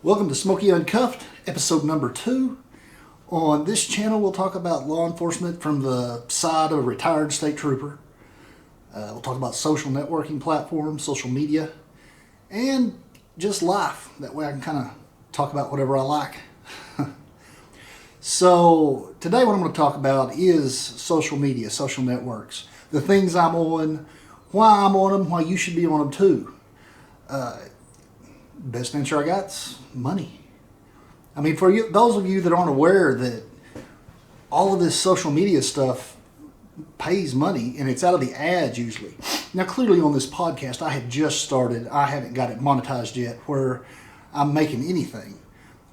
Welcome to Smokey Uncuffed, episode number 2. On this channel, we'll talk about law enforcement from the side of a retired state trooper. We'll talk about social networking platforms, social media, and just life. That way I can kind of talk about whatever I like. So today what I'm going to talk about is social media, social networks, the things I'm on, why I'm on them, why you should be on them too. Best answer I got's money. I mean, for you, those of you that aren't aware that all of this social media stuff pays money, and it's out of the ads usually. Now, clearly on this podcast, I have just started. I haven't got it monetized yet where I'm making anything.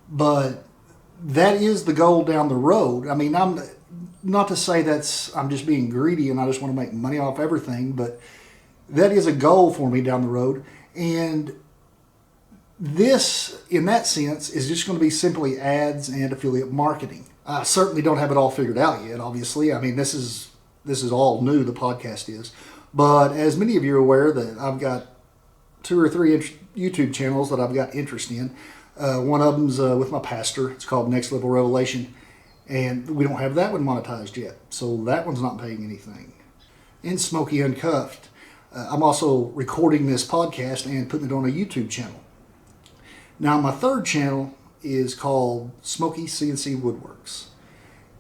But that is the goal down the road. I mean, I'm not to say I'm just being greedy and I just want to make money off everything, but that is a goal for me down the road. And this, in that sense, is just going to be simply ads and affiliate marketing. I certainly don't have it all figured out yet, obviously. I mean, this is all new, the podcast is. But as many of you are aware, that I've got 2 or 3 YouTube channels that I've got interest in. One of them's with my pastor. It's called Next Level Revelation. And we don't have that one monetized yet. So that one's not paying anything. In Smokey Uncuffed, I'm also recording this podcast and putting it on a YouTube channel. Now, my third channel is called Smokey CNC Woodworks.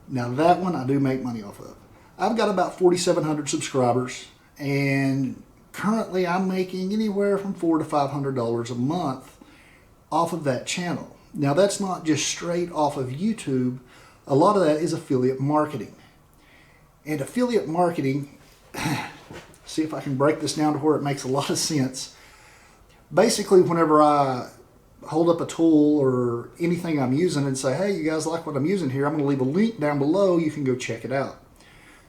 Now, that one I do make money off of. I've got about 4,700 subscribers, and currently I'm making anywhere from $400 to $500 a month off of that channel. Now, that's not just straight off of YouTube. A lot of that is affiliate marketing. And affiliate marketing, see if I can break this down to where it makes a lot of sense. Basically, whenever I hold up a tool or anything I'm using and say, hey, you guys like what I'm using here, I'm going to leave a link down below. You can go check it out.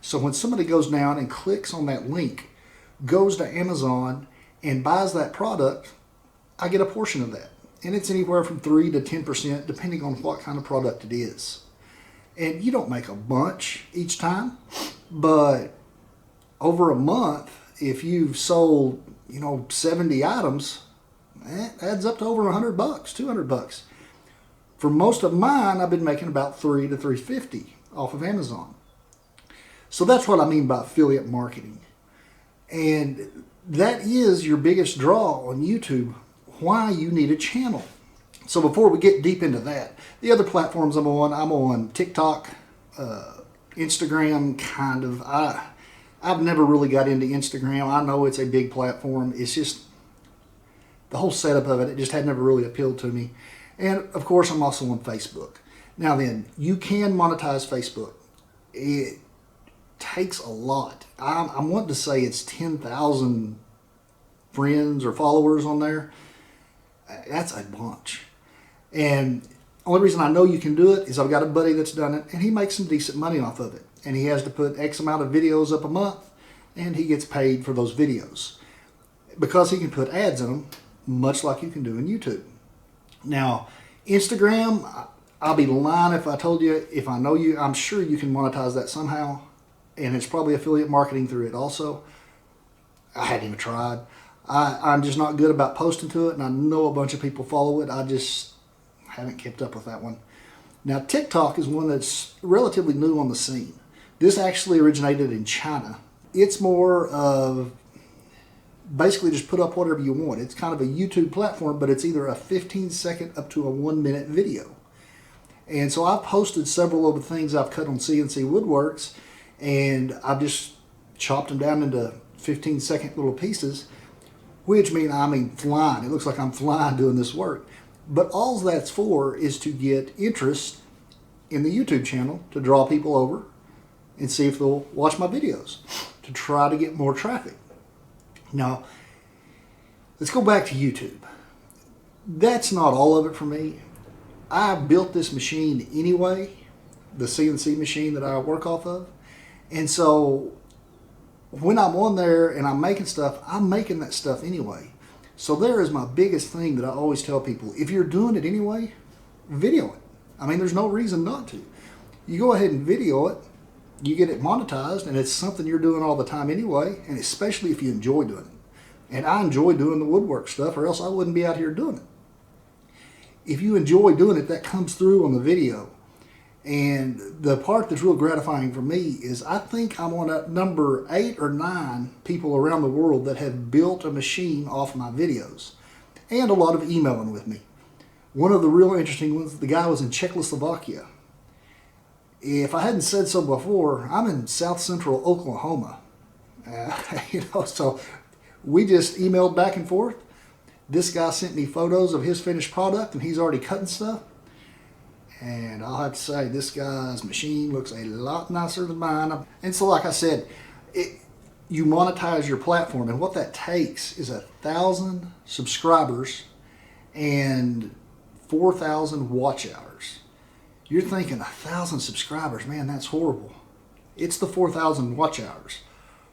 So when somebody goes down and clicks on that link, goes to Amazon and buys that product, I get a portion of that. And it's anywhere from 3 to 10% depending on what kind of product it is. And you don't make a bunch each time, but over a month, if you've sold, 70 items, that adds up to over $100, $200. For most of mine, I've been making about $300 to $350 off of Amazon. So that's what I mean by affiliate marketing. And that is your biggest draw on YouTube, why you need a channel. So before we get deep into that, the other platforms I'm on TikTok, Instagram, kind of. I've never really got into Instagram. I know it's a big platform. It's just the whole setup of it just had never really appealed to me. And of course, I'm also on Facebook. Now then, you can monetize Facebook. It takes a lot. I'm wanting to say it's 10,000 friends or followers on there. That's a bunch. And the only reason I know you can do it is I've got a buddy that's done it, and he makes some decent money off of it. And he has to put X amount of videos up a month, and he gets paid for those videos. Because he can put ads in them, much like you can do in YouTube. Now, Instagram, I'll be lying if I told you, if I know you, I'm sure you can monetize that somehow. And it's probably affiliate marketing through it also. I hadn't even tried. I'm just not good about posting to it, and I know a bunch of people follow it. I just haven't kept up with that one. Now, TikTok is one that's relatively new on the scene. This actually originated in China. It's more of basically just put up whatever you want. It's kind of a YouTube platform, but it's either a 15-second up to a 1-minute video. And so I've posted several of the things I've cut on CNC Woodworks, and I've just chopped them down into 15-second little pieces, which mean flying. It looks like I'm flying doing this work. But all that's for is to get interest in the YouTube channel, to draw people over and see if they'll watch my videos, to try to get more traffic. Now, let's go back to YouTube. That's not all of it for me. I built this machine anyway, the CNC machine that I work off of. And so when I'm on there and I'm making stuff, I'm making that stuff anyway. So there is my biggest thing that I always tell people. If you're doing it anyway, video it. I mean, there's no reason not to. You go ahead and video it, you get it monetized, and it's something you're doing all the time anyway, and especially if you enjoy doing it. And I enjoy doing the woodwork stuff, or else I wouldn't be out here doing it. if you enjoy doing it, that comes through on the video. And the part that's real gratifying for me is I think I'm on a number 8 or 9 people around the world that have built a machine off my videos. And a lot of emailing with me. One of the real interesting ones, the guy was in Czechoslovakia. If I hadn't said so before, I'm in south central Oklahoma. So we just emailed back and forth. This guy sent me photos of his finished product, and he's already cutting stuff. And I'll have to say, this guy's machine looks a lot nicer than mine. And so, like I said, you monetize your platform, and what that takes is 1,000 subscribers and 4,000 watch hours. You're thinking 1,000 subscribers, man, that's horrible. It's the 4,000 watch hours.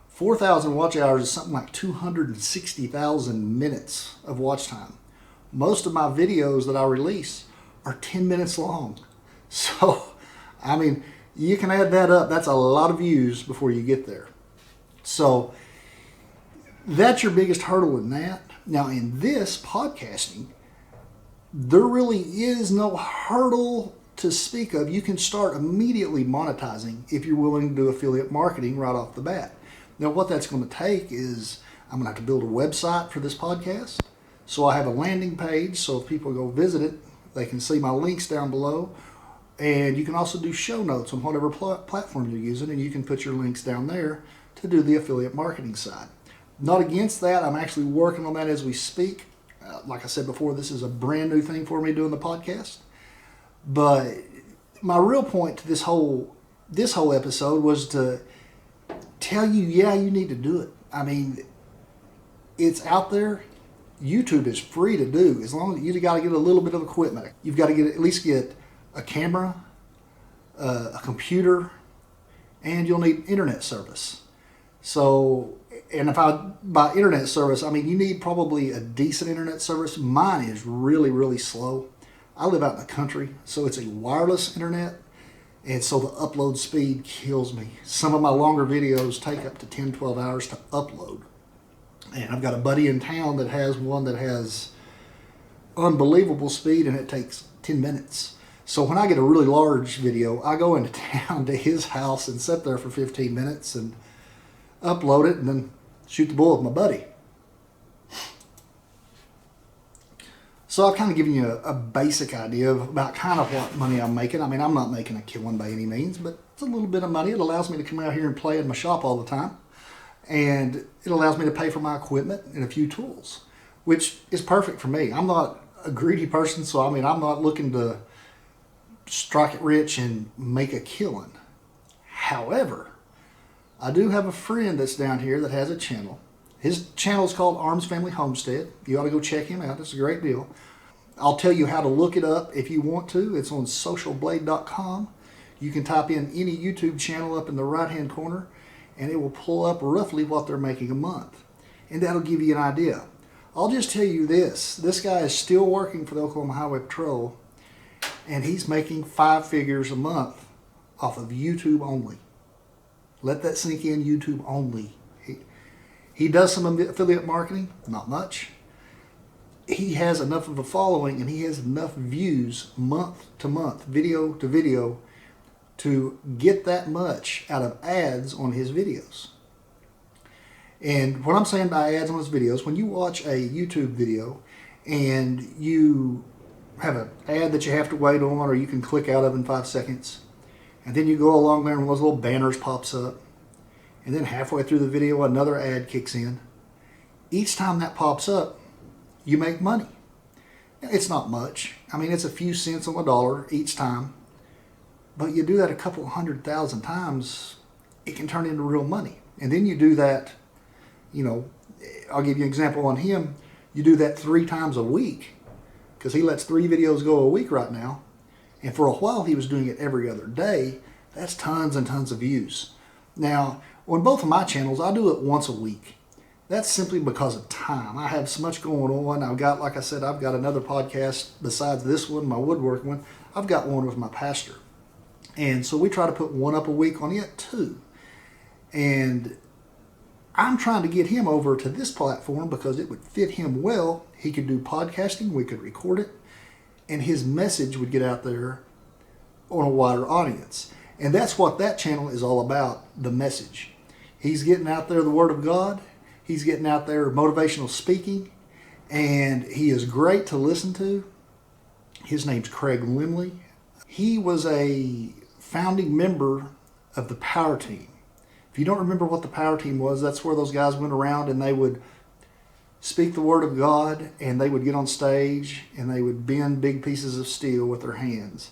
4,000 watch hours is something like 260,000 minutes of watch time. Most of my videos that I release are 10 minutes long. So, I mean, you can add that up. That's a lot of views before you get there. So, that's your biggest hurdle in that. Now, in this podcasting, there really is no hurdle to speak of. You can start immediately monetizing if you're willing to do affiliate marketing right off the bat. Now, what that's going to take is I'm going to have to build a website for this podcast. So I have a landing page, so if people go visit it, they can see my links down below. And you can also do show notes on whatever platform you're using, and you can put your links down there to do the affiliate marketing side. Not against that. I'm actually working on that as we speak. Like I said before, this is a brand new thing for me doing the podcast. But my real point to this whole episode was to tell you, yeah, you need to do it. I mean, it's out there. YouTube is free to do, as long as you got to get a little bit of equipment. You've got to at least get a camera, a computer, and you'll need internet service. So, and by internet service, I mean you need probably a decent internet service. Mine is really, really slow. I live out in the country, so it's a wireless internet. And so the upload speed kills me. Some of my longer videos take up to 10, 12 hours to upload. And I've got a buddy in town that has one that has unbelievable speed, and it takes 10 minutes. So when I get a really large video, I go into town to his house and sit there for 15 minutes and upload it and then shoot the bull with my buddy. So I've kind of given you a basic idea about kind of what money I'm making. I mean, I'm not making a killing by any means, but it's a little bit of money. It allows me to come out here and play in my shop all the time. And it allows me to pay for my equipment and a few tools, which is perfect for me. I'm not a greedy person, so I mean, I'm not looking to strike it rich and make a killing. However, I do have a friend that's down here that has a channel. His channel is called Arms Family Homestead. You ought to go check him out. It's a great deal. I'll tell you how to look it up if you want to. It's on socialblade.com. You can type in any YouTube channel up in the right-hand corner, and it will pull up roughly what they're making a month. And that'll give you an idea. I'll just tell you this. This guy is still working for the Oklahoma Highway Patrol, and he's making 5 figures a month off of YouTube only. Let that sink in, YouTube only. He does some affiliate marketing, not much. He has enough of a following, and he has enough views month to month, video to video, to get that much out of ads on his videos. And what I'm saying by ads on his videos, when you watch a YouTube video and you have an ad that you have to wait on, or you can click out of in 5 seconds, and then you go along there and one of those little banners pops up, and then halfway through the video another ad kicks in. Each time that pops up, you make money. It's not much. I mean, it's a few cents on the dollar each time. But you do that a couple 100,000 times, it can turn into real money. And then you do that, I'll give you an example on him. You do that 3 times a week, because he lets 3 videos go a week right now. And for a while he was doing it every other day. That's tons and tons of views. Now, on both of my channels, I do it once a week. That's simply because of time. I have so much going on. I've got, like I said, I've got another podcast besides this one, my woodworking one. I've got one with my pastor. And so we try to put one up a week on it too. And I'm trying to get him over to this platform because it would fit him well. He could do podcasting. We could record it. and his message would get out there on a wider audience. And that's what that channel is all about, the message. He's getting out there the Word of God. He's getting out there motivational speaking. And he is great to listen to. His name's Craig Limley. He was a founding member of the Power Team. If you don't remember what the Power Team was, that's where those guys went around and they would speak the Word of God, and they would get on stage and they would bend big pieces of steel with their hands.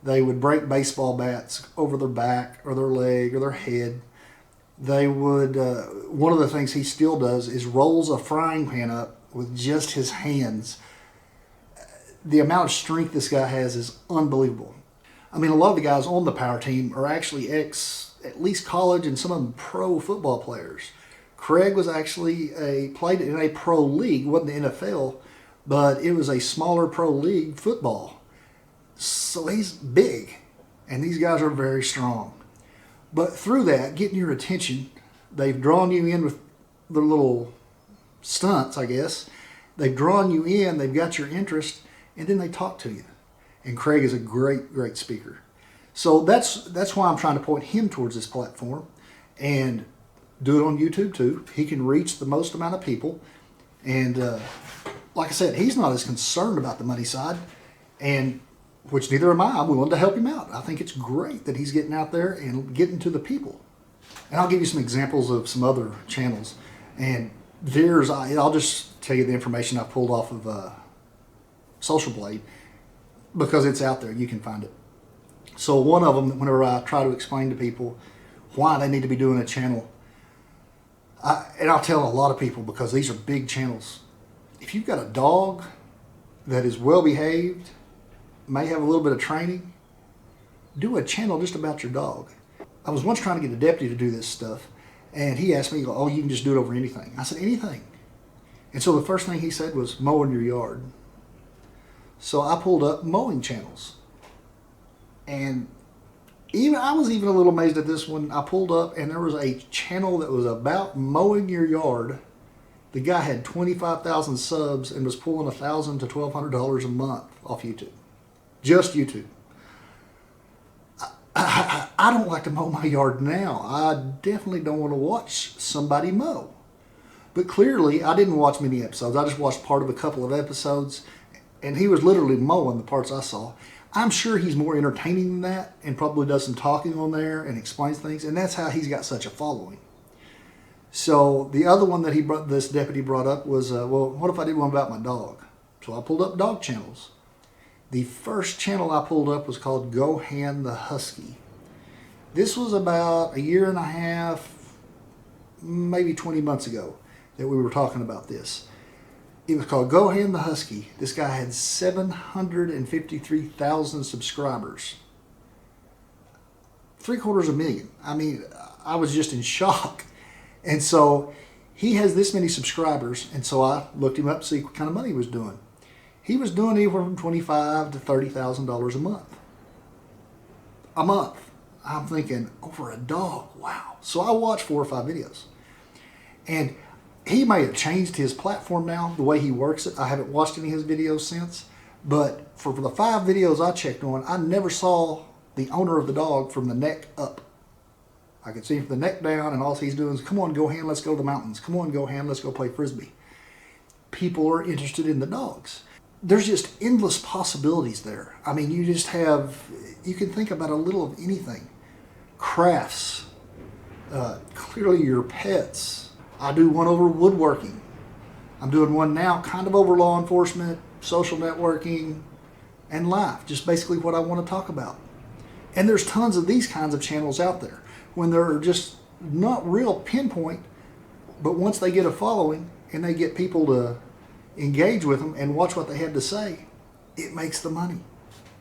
They would break baseball bats over their back or their leg or their head. They would, one of the things he still does is rolls a frying pan up with just his hands. The amount of strength this guy has is unbelievable. I mean, a lot of the guys on the Power Team are actually at least college, and some of them pro football players. Craig was actually played in a pro league, wasn't the NFL, but it was a smaller pro league football. So he's big, and these guys are very strong. But through that, getting your attention, they've drawn you in with their little stunts, I guess. They've drawn you in, they've got your interest, and then they talk to you. And Craig is a great, great speaker. So that's why I'm trying to point him towards this platform and do it on YouTube too. He can reach the most amount of people. And like I said, he's not as concerned about the money side, and which neither am I. I'm willing to help him out. I think it's great that he's getting out there and getting to the people. And I'll give you some examples of some other channels. And I'll just tell you the information I pulled off of Social Blade, because it's out there. You can find it. So one of them, whenever I try to explain to people why they need to be doing a channel, and I'll tell a lot of people, because these are big channels. If you've got a dog that is well behaved, may have a little bit of training, do a channel just about your dog. I was once trying to get a deputy to do this stuff, and he asked me, oh, you can just do it over anything. I said, anything. And so the first thing he said was mowing your yard. So I pulled up mowing channels. And I was even a little amazed at this one. I pulled up and there was a channel that was about mowing your yard. The guy had 25,000 subs and was pulling $1,000 to $1,200 a month off YouTube. Just YouTube. I don't like to mow my yard now. I definitely don't want to watch somebody mow. But clearly, I didn't watch many episodes. I just watched part of a couple of episodes, and he was literally mowing the parts I saw. I'm sure he's more entertaining than that and probably does some talking on there and explains things, and that's how he's got such a following. So the other one that this deputy brought up was, well, what if I did one about my dog? So I pulled up dog channels. The first channel I pulled up was called Gohan the Husky. This was about a year and a half, maybe 20 months ago that we were talking about this. It was called Gohan the Husky. This guy had 753,000 subscribers. 750,000. I mean, I was just in shock. And so he has this many subscribers, and so I looked him up to see what kind of money he was doing. He was doing anywhere from $25,000 to $30,000 a month. A month. I'm thinking, over a dog, wow. So I watched 4 or 5 videos. And he may have changed his platform now, the way he works it. I haven't watched any of his videos since. But for the 5 videos I checked on, I never saw the owner of the dog from the neck up. I could see him from the neck down, and all he's doing is, come on, Gohan, let's go to the mountains. Come on, Gohan, let's go play Frisbee. People are interested in the dogs. There's just endless possibilities there. I mean, you can think about a little of anything. Crafts, clearly your pets. I do one over woodworking. I'm doing one now kind of over law enforcement, social networking, and life. Just basically what I want to talk about. And there's tons of these kinds of channels out there when they're just not real pinpoint, but once they get a following and they get people to engage with them and watch what they have to say, it makes the money.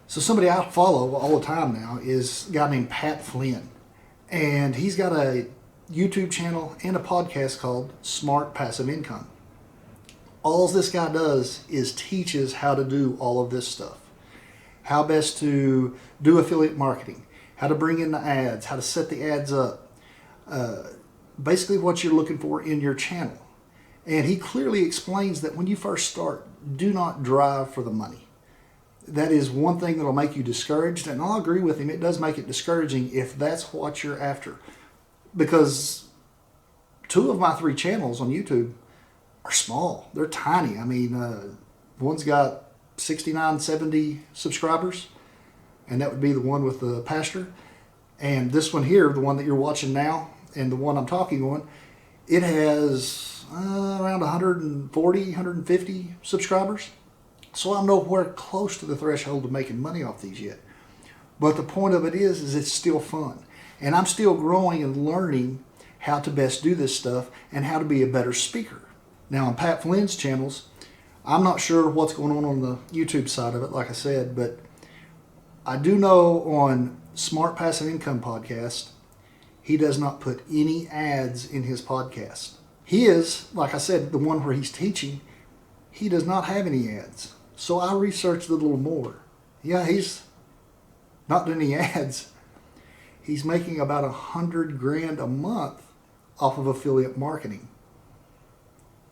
So somebody I follow all the time now is a guy named Pat Flynn. And he's got a YouTube channel and a podcast called Smart Passive Income. All this guy does is teaches how to do all of this stuff. How best to do affiliate marketing, how to bring in the ads, how to set the ads up. Basically what you're looking for in your channel. And he clearly explains that when you first start, do not drive for the money. that is one thing that'll make you discouraged. And I'll agree with him. It does make it discouraging if that's what you're after. Because 2 of my 3 channels on YouTube are small. They're tiny. I mean, one's got 69, 70 subscribers, and that would be the one with the pastor. And this one here, the one that you're watching now, and the one I'm talking on, it has around 140, 150 subscribers. So I'm nowhere close to the threshold of making money off these yet. But the point of it is it's still fun. And I'm still growing and learning how to best do this stuff and how to be a better speaker. Now on Pat Flynn's channels, I'm not sure what's going on the YouTube side of it, like I said, but I do know on Smart Passive Income Podcast, he does not put any ads in his podcast. His, like I said, the one where he's teaching, he does not have any ads. So I researched it a little more. Yeah, he's not doing any ads. He's making about $100,000 a month off of affiliate marketing.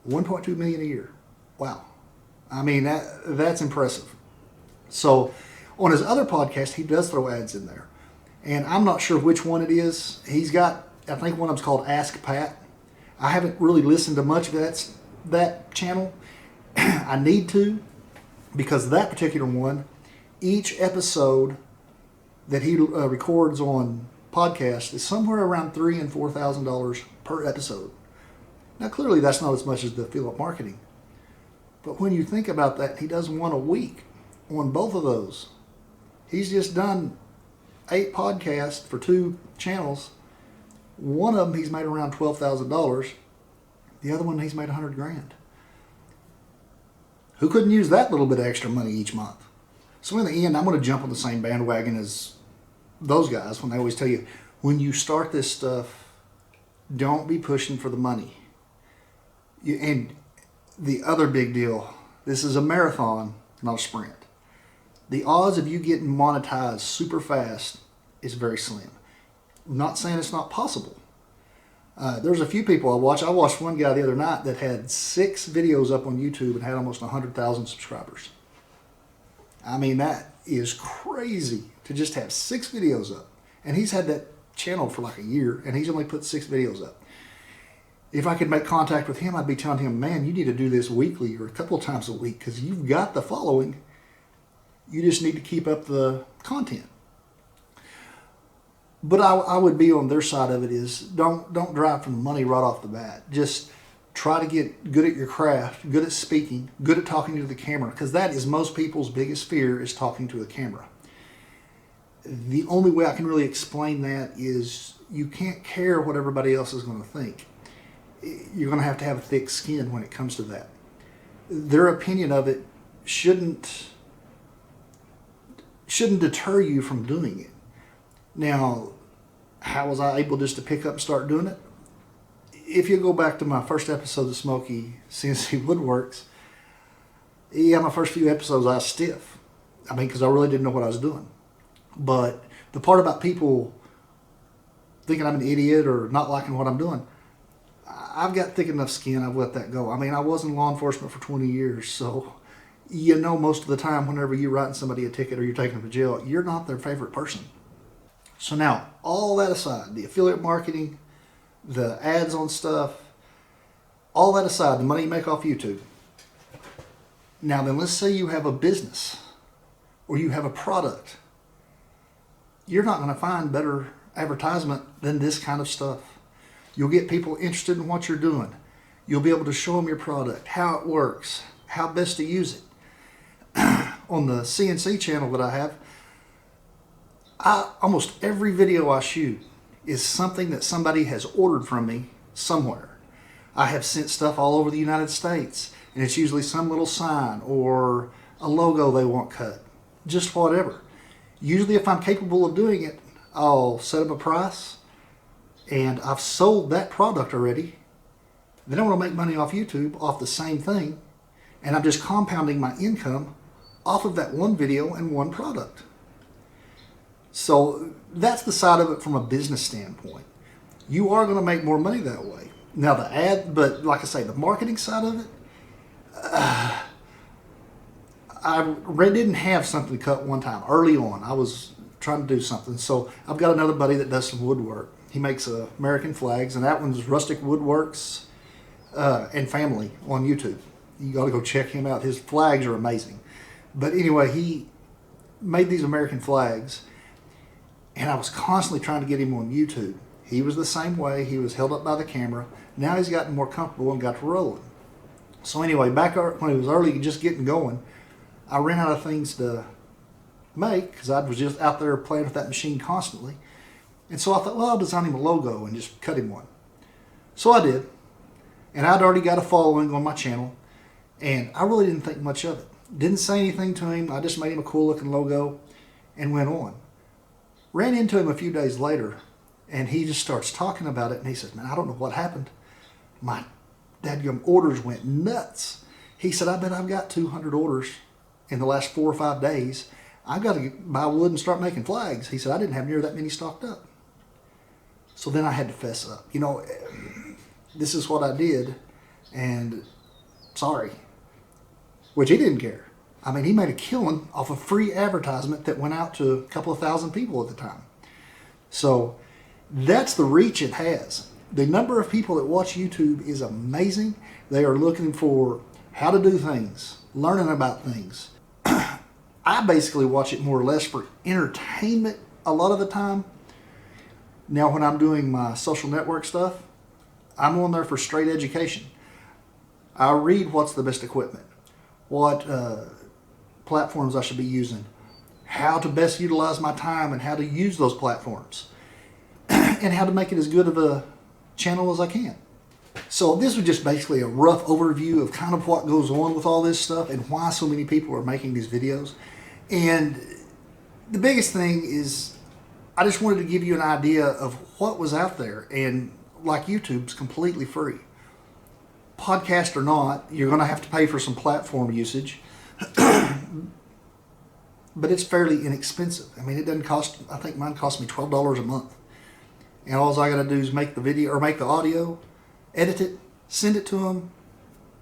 1.2 million a year. Wow. I mean, that's impressive. So on his other podcast, he does throw ads in there. And I'm not sure which one it is. He's got, I think one of them's called Ask Pat. I haven't really listened to much of that channel. I need to, because that particular one, each episode that he records on podcast is somewhere around $3,000 and $4,000 per episode. Now, clearly, that's not as much as the affiliate marketing. But when you think about that, he does one a week on both of those. He's just done 8 podcasts for 2 channels. One of them he's made around $12,000. The other one he's made $100,000. Who couldn't use that little bit of extra money each month? So in the end, I'm going to jump on the same bandwagon as those guys when they always tell you, when you start this stuff, don't be pushing for the money. And the other big deal, this is a marathon, not a sprint. The odds of you getting monetized super fast is very slim. I'm not saying it's not possible. There's a few people I watch. I watched one guy the other night that had 6 videos up on YouTube and had almost 100,000 subscribers. I mean, that is crazy to just have 6 videos up. And he's had that channel for like a year, and he's only put 6 videos up. If I could make contact with him, I'd be telling him, man, you need to do this weekly or a couple of times a week because you've got the following. You just need to keep up the content. But I would be on their side of it is don't drive from the money right off the bat. Just try to get good at your craft, good at speaking, good at talking to the camera, because that is most people's biggest fear is talking to a camera. The only way I can really explain that is you can't care what everybody else is going to think. You're going to have a thick skin when it comes to that. Their opinion of it shouldn't deter you from doing it. Now, how was I able just to pick up and start doing it? If you go back to my first episode of Smokey CNC Woodworks, yeah, my first few episodes I was stiff. I mean, because I really didn't know what I was doing. But the part about people thinking I'm an idiot or not liking what I'm doing, I've got thick enough skin, I've let that go. I mean, I was in law enforcement for 20 years, so you know most of the time whenever you're writing somebody a ticket or you're taking them to jail, you're not their favorite person. So now, all that aside, the affiliate marketing, the ads on stuff, all that aside, the money you make off YouTube. Now then, let's say you have a business or you have a product. You're not going to find better advertisement than this kind of stuff. You'll get people interested in what you're doing. You'll be able to show them your product, how it works, how best to use it. On the CNC channel that I have, almost every video I shoot is something that somebody has ordered from me somewhere. I have sent stuff all over the United States, and it's usually some little sign or a logo they want cut, just whatever. Usually if I'm capable of doing it, I'll set up a price, and I've sold that product already. Then I want to make money off YouTube off the same thing, and I'm just compounding my income off of that one video and one product. So that's the side of it from a business standpoint. You are going to make more money that way. Now the ad, but like I say, the marketing side of it, didn't have something to cut one time. Early on, I was trying to do something. So I've got another buddy that does some woodwork. He makes American flags, and that one's Rustic Woodworks and Family on YouTube. You got to go check him out. His flags are amazing. But anyway, he made these American flags, and I was constantly trying to get him on YouTube. He was the same way. He was held up by the camera. Now he's gotten more comfortable and got to rolling. So anyway, back when he was early, just getting going, I ran out of things to make because I was just out there playing with that machine constantly. And so I thought, well, I'll design him a logo and just cut him one. So I did. And I'd already got a following on my channel, and I really didn't think much of it. Didn't say anything to him. I just made him a cool looking logo and went on. Ran into him a few days later, and he just starts talking about it, and he says, man, I don't know what happened. My dadgum orders went nuts. He said, I bet I've got 200 orders in the last 4 or 5 days. I've got to buy wood and start making flags. He said, I didn't have near that many stocked up. So then I had to fess up. You know, this is what I did, and sorry. Which he didn't care. I mean, he made a killing off a free advertisement that went out to a couple of thousand people at the time. So that's the reach it has. The number of people that watch YouTube is amazing. They are looking for how to do things, learning about things. I basically watch it more or less for entertainment a lot of the time. Now, when I'm doing my social network stuff, I'm on there for straight education. I read what's the best equipment, what platforms I should be using, how to best utilize my time and how to use those platforms, and how to make it as good of a channel as I can. So this was just basically a rough overview of kind of what goes on with all this stuff and why so many people are making these videos. And the biggest thing is I just wanted to give you an idea of what was out there, and like YouTube's completely free. Podcast or not, you're going to have to pay for some platform usage, but it's fairly inexpensive. I mean, it doesn't cost, I think mine cost me $12 a month. And all I got to do is make the video or make the audio, edit it, send it to them,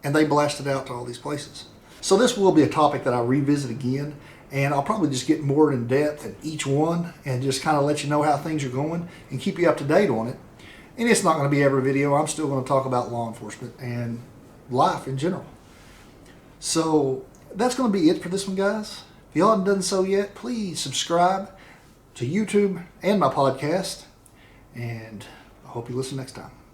and they blast it out to all these places. So this will be a topic that I'll revisit again, and I'll probably just get more in depth in each one and just kind of let you know how things are going and keep you up to date on it. And it's not going to be every video. I'm still going to talk about law enforcement and life in general. So that's going to be it for this one, guys. If you haven't done so yet, please subscribe to YouTube and my podcast. And I hope you listen next time.